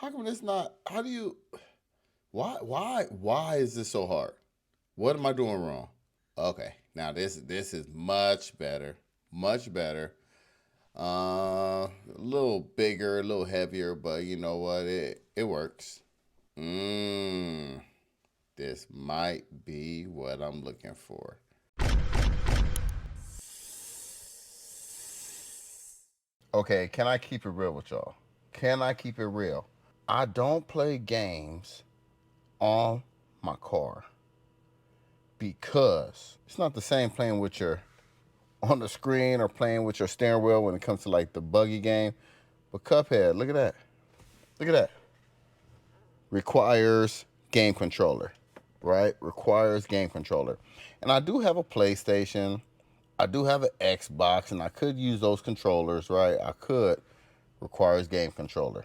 How come it's not? How do you? Why is this so hard? What am I doing wrong? Okay, now this is much better, much better. A little bigger, a little heavier, but you know what? It works. Mmm. This might be what I'm looking for. Okay, can I keep it real with y'all? Can I keep it real? I don't play games on my car because it's not the same playing with your on the screen or playing with your steering wheel when it comes to like the buggy game. But Cuphead, look at that. Look at that. Requires game controller, right? Requires game controller. And I do have a PlayStation. I do have an Xbox, and I could use those controllers, right? I could. Requires game controller.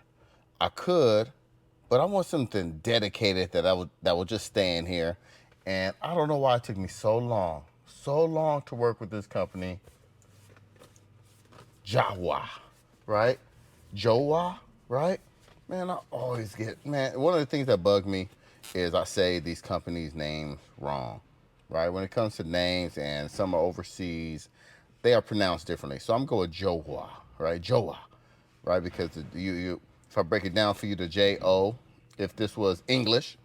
I could, but I want something dedicated that would just stay in here. And I don't know why it took me so long to work with this company, Jawa, right? Jowa, right? Man, I always get, man, one of the things that bug me is I say these companies' names wrong, right? When it comes to names and some are overseas, they are pronounced differently. So I'm going Jowa, right? Jowa, right? Because if I break it down for you to J-O, if this was English,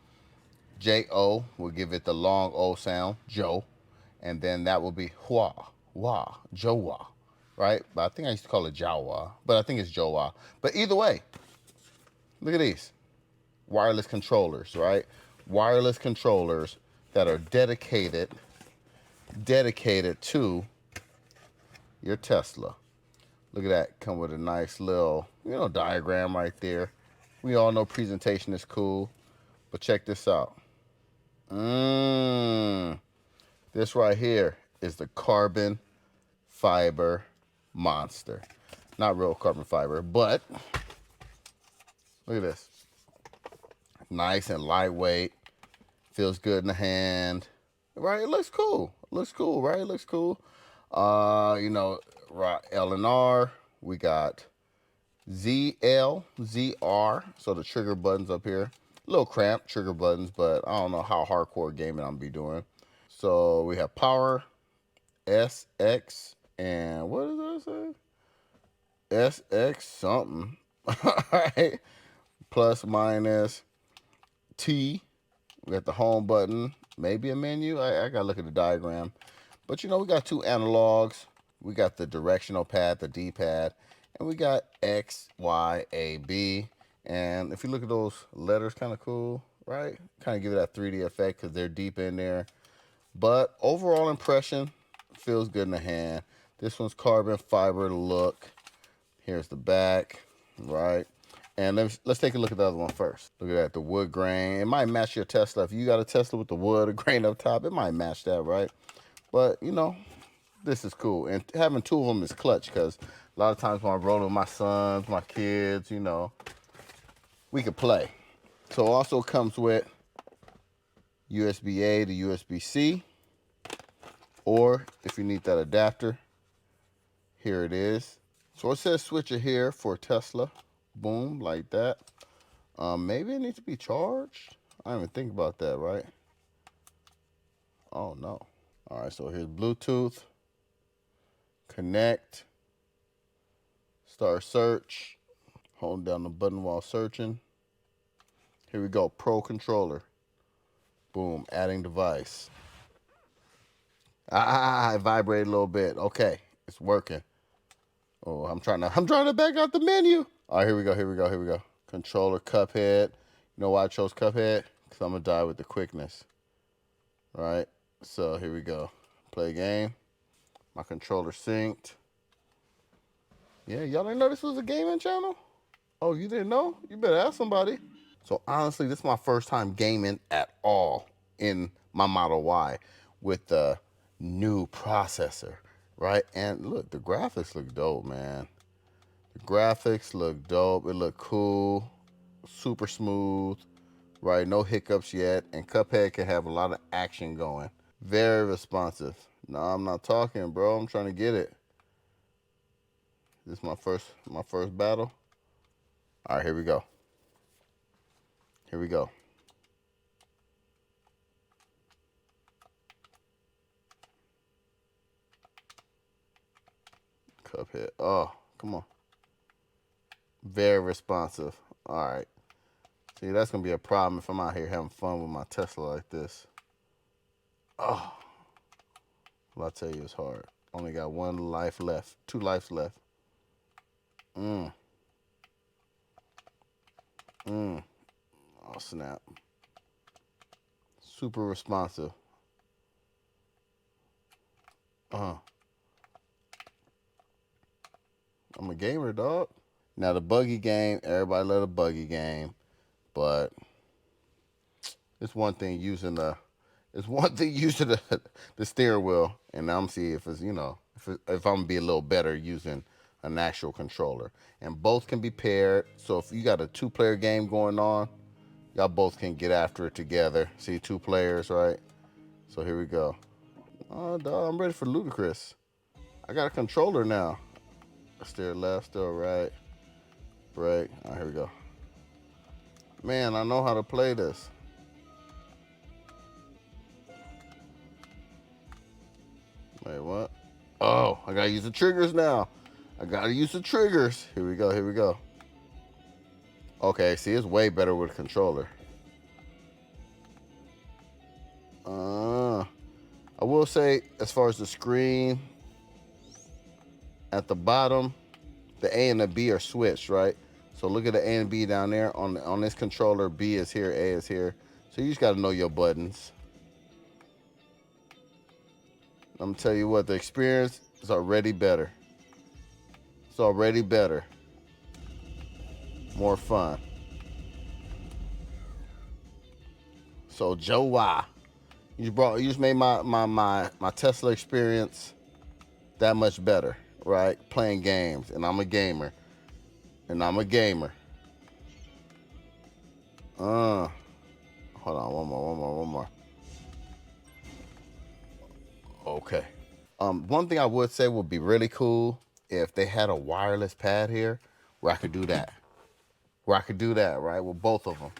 J-O will give it the long O sound, Joe, and then that will be Hua, Wa, Jowa, right? But I think I used to call it Jawa, but I think it's Jowa. But either way, look at these wireless controllers, right? Wireless controllers that are dedicated to your Tesla. Look at that, come with a nice little, diagram right there. We all know presentation is cool, but check this out. Mmm. This right here is the carbon fiber monster. Not real carbon fiber, but look at this. Nice and lightweight. Feels good in the hand. Right? It looks cool. It looks cool, right? It looks cool. Right, L and R. We got ZL, ZR. So the trigger buttons up here. A little cramped trigger buttons, but I don't know how hardcore gaming I'm gonna be doing. So we have power, SX, and what does that say? SX something. All right. Plus, minus, T. We got the home button. Maybe a menu. I gotta look at the diagram. But we got two analogs. We got the directional pad, the D-pad, and we got X, Y, A, B. And if you look at those letters, kind of cool, right? Kind of give it that 3D effect because they're deep in there. But overall impression, feels good in the hand. This one's carbon fiber look. Here's the back, right? And let's take a look at the other one first. Look at that, the wood grain. It might match your Tesla. If you got a Tesla with the wood grain up top, it might match that, right? But, this is cool. And having two of them is clutch because a lot of times when I'm rolling with my sons, my kids, we could play. So it also comes with USB-A to USB-C. Or if you need that adapter, here it is. So it says switcher here for Tesla. Boom, like that. Maybe it needs to be charged. I didn't even think about that, right? Oh no. All right, so here's Bluetooth. Connect. Start search. Hold down the button while searching. Here we go, Pro controller. Boom, adding device. It vibrated a little bit. Okay, it's working. Oh, I'm trying to back out the menu. All right, here we go. Controller, Cuphead. You know why I chose Cuphead? Because I'm going to die with the quickness. Right? So here we go. Play game. My controller synced. Yeah, y'all didn't know this was a gaming channel? Oh, you didn't know? You better ask somebody. So honestly, this is my first time gaming at all in my Model Y with the new processor, right? And look, the graphics look dope, man. The graphics look dope. It look cool, super smooth, right? No hiccups yet. And Cuphead can have a lot of action going. Very responsive. No, I'm not talking, bro. I'm trying to get it. This is my first battle. All right, here we go. Here we go. Cuphead. Oh, come on. Very responsive. All right. See, that's going to be a problem if I'm out here having fun with my Tesla like this. Oh, well, I'll tell you, it's hard. Only got one life left. 2 lives left. Mm. Oh, snap. Super responsive. I'm a gamer, dog. Now, the buggy game, everybody love a buggy game, but it's one thing using the the steering wheel, and I'm see if it's if I'm gonna be a little better using an actual controller. And both can be paired. So if you got a 2-player game going on, y'all both can get after it together. See, 2 players, right? So here we go. Oh, dog, I'm ready for ludicrous. I got a controller now. Steer left, steer right, brake. All right, here we go. Man, I know how to play this. Wait, what? Oh, I gotta use the triggers now. I gotta use the triggers. Here we go, here we go. Okay, see, it's way better with a controller. I will say, as far as the screen, at the bottom, the A and the B are switched, right? So look at the A and B down there. On this controller, B is here, A is here. So you just gotta know your buttons. I'm gonna tell you what, the experience is already better. It's already better. More fun. So Joe Y. You just made my Tesla experience that much better, right? Playing games, and I'm a gamer. And I'm a gamer. Hold on, one more. Okay. One thing I would say would be really cool if they had a wireless pad here where I could do that. Right, with both of them.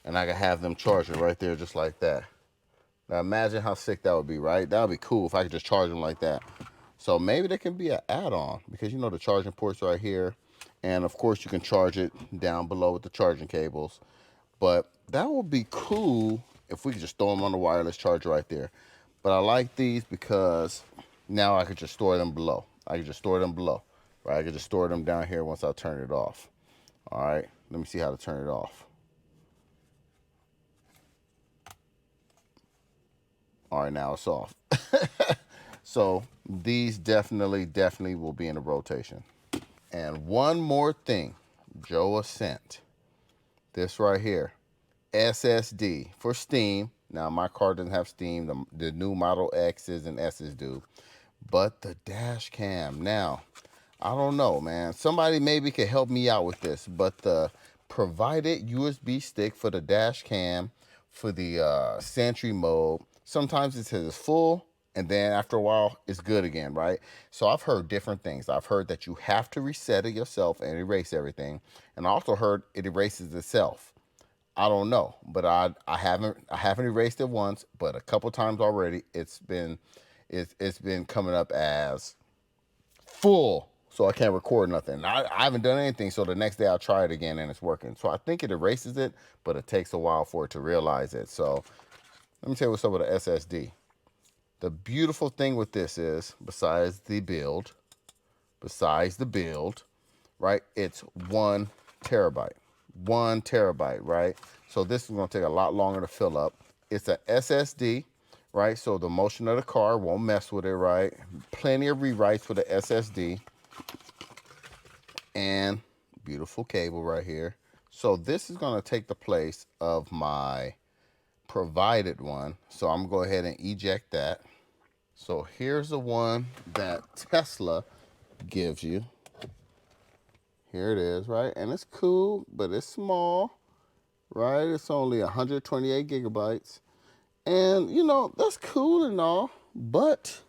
And I could have them charge it right there just like that. Now imagine how sick that would be, right? That would be cool if I could just charge them like that. So maybe there can be an add-on because the charging port's right here. And of course you can charge it down below with the charging cables. But that would be cool if we could just throw them on the wireless charger right there. But I like these because now I could just store them below. Right? I could just store them down here once I turn it off. All right, let me see how to turn it off. All right, now it's off. So these definitely will be in the rotation. And one more thing, Joe sent this right here, SSD for Steam. Now my car doesn't have Steam. The new Model X's and S's do, but the dash cam. Now, I don't know, man. Somebody maybe could help me out with this, but the provided USB stick for the dash cam for the Sentry mode, sometimes it says it's full, and then after a while, it's good again, right? So I've heard different things. I've heard that you have to reset it yourself and erase everything, and I also heard it erases itself. I don't know, but I haven't erased it once, but a couple times already it's been coming up as full, so I can't record nothing. I haven't done anything, so the next day I'll try it again and it's working. So I think it erases it, but it takes a while for it to realize it. So let me tell you what's up with the SSD. The beautiful thing with this is, besides the build, right, it's 1 terabyte. 1 terabyte, right? So this is going to take a lot longer to fill up. It's a SSD, right? So the motion of the car won't mess with it, right? Plenty of rewrites for the SSD. And beautiful cable right here. So this is going to take the place of my provided one. So I'm going to go ahead and eject that. So here's the one that Tesla gives you. Here it is, right? And it's cool, but it's small, right? It's only 128 gigabytes. And, that's cool and all, but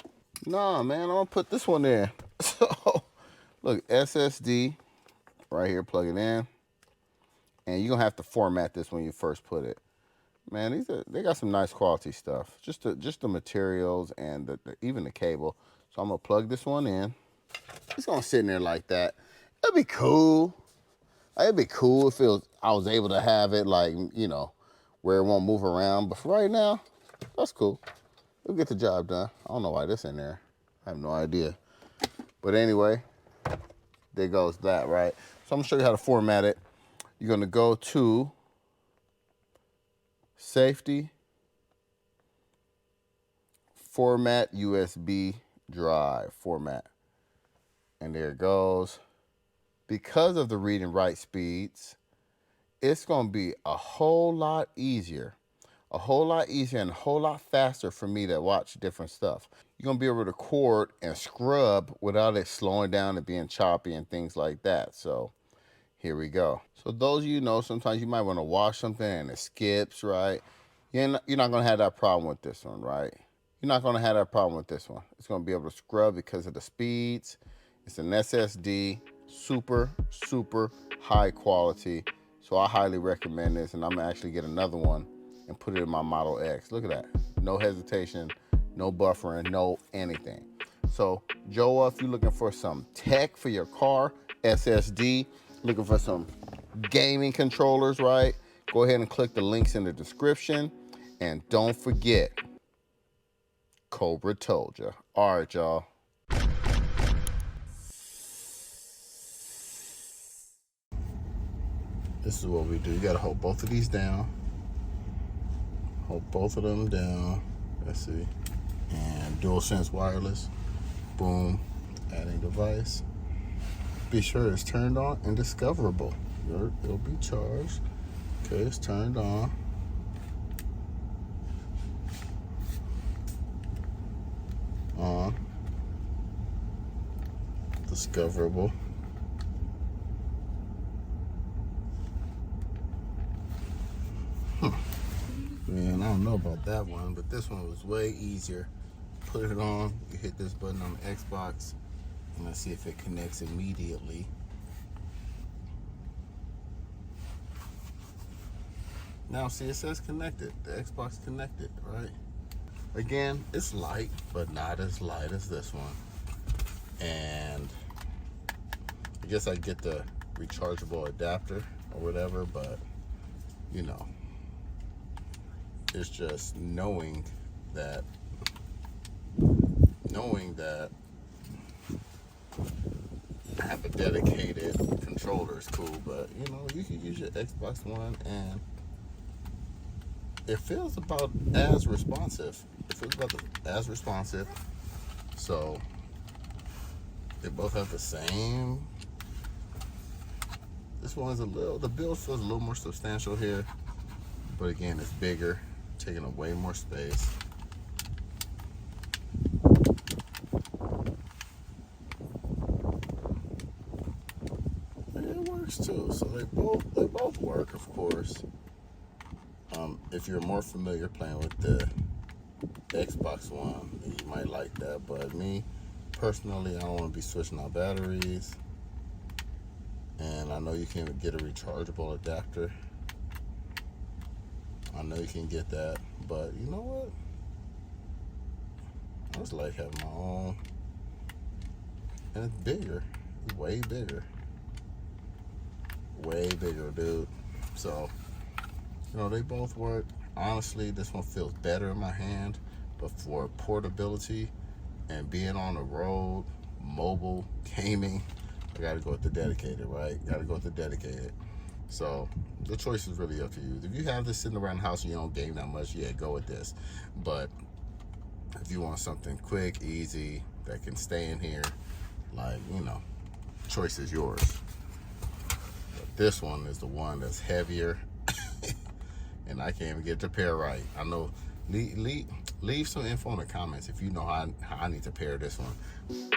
nah, man, I'm going to put this one in. So, look, SSD right here, plug it in. And you're gonna have to format this when you first put it. Man, they got some nice quality stuff. Just the materials and even the cable. So I'm gonna plug this one in. It's gonna sit in there like that. It'd be cool. It'd be cool if I was able to have it like, you know, where it won't move around. But for right now, that's cool. It'll get the job done. I don't know why this in there. I have no idea. But anyway, there goes that, right? So I'm gonna show you how to format it. You're gonna go to Safety, Format USB Drive, Format. And there it goes. Because of the read and write speeds, it's gonna be a whole lot easier and a whole lot faster for me to watch different stuff. You're gonna be able to record and scrub without it slowing down and being choppy and things like that. So here we go. So those of you know, sometimes you might want to watch something and it skips, right? You're not gonna have that problem with this one, right? You're not gonna have that problem with this one. It's gonna be able to scrub because of the speeds. It's an SSD, super, super high quality. So I highly recommend this, and I'm gonna actually get another one and put it in my Model X. Look at that. No hesitation, no buffering, no anything. So Joe, if you're looking for some tech for your car, SSD, looking for some gaming controllers, right? Go ahead and click the links in the description. And don't forget, Cobra told you. All right, y'all. This is what we do. You gotta hold both of these down. Hold both of them down. Let's see. And DualSense wireless. Boom. Adding device. Be sure it's turned on and discoverable. It'll be charged. Okay, it's turned on. On. Discoverable. Man, I don't know about that one, but this one was way easier. Put it on, you hit this button on the Xbox, and let's see if it connects immediately. Now, see, it says connected. The Xbox connected, right? Again, it's light, but not as light as this one. And I guess I get the rechargeable adapter or whatever, but you know, it's just knowing that I have a dedicated controller is cool, but you know, you can use your Xbox One and it feels about as responsive. So they both have the same. This one's the build feels a little more substantial here, but again, it's bigger, taking up way more space. It works too, so they both work, of course. If you're more familiar playing with the Xbox One, you might like that, but me personally, I don't want to be switching out batteries. And I know you can get a rechargeable adapter. I know you can get that, but you know what? I just like having my own. And it's bigger. It's way bigger. Way bigger, dude. So, you know, they both work. Honestly, this one feels better in my hand, but for portability and being on the road, mobile, gaming, I gotta go with the dedicated, right? Gotta go with the dedicated. So the choice is really up to you. If you have this sitting around the house and you don't game that much, yeah, go with this. But if you want something quick, easy, that can stay in here, like, you know, choice is yours. But this one is the one that's heavier and I can't even get the pair right. I know, leave some info in the comments if you know how I need to pair this one.